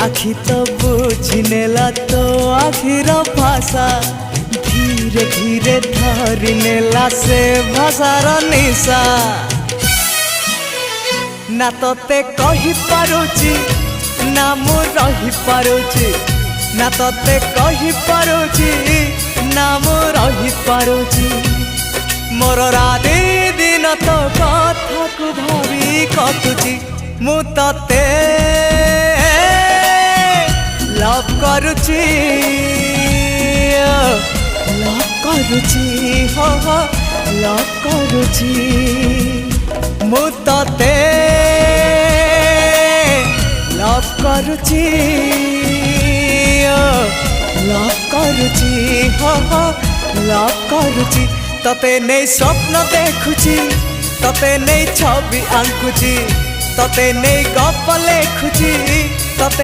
आखि तो बुझिनेला तो आखिर भाषा धीरे धीरे धरी नेला से भाषार निशा ना तोते कहि पारुची ना मु रही पारुची ना तोते कहि पारुची ना मु रही पारुची मोर राति दिन तो कथा को भावी कटुची मु तोते लव करुची हो हो लव करुची मु तोते लव करुची हो हो लव करुची तते नहीं स्वप्न देखुची तते नहीं छवि आंकुची तते नहीं गप लेखुची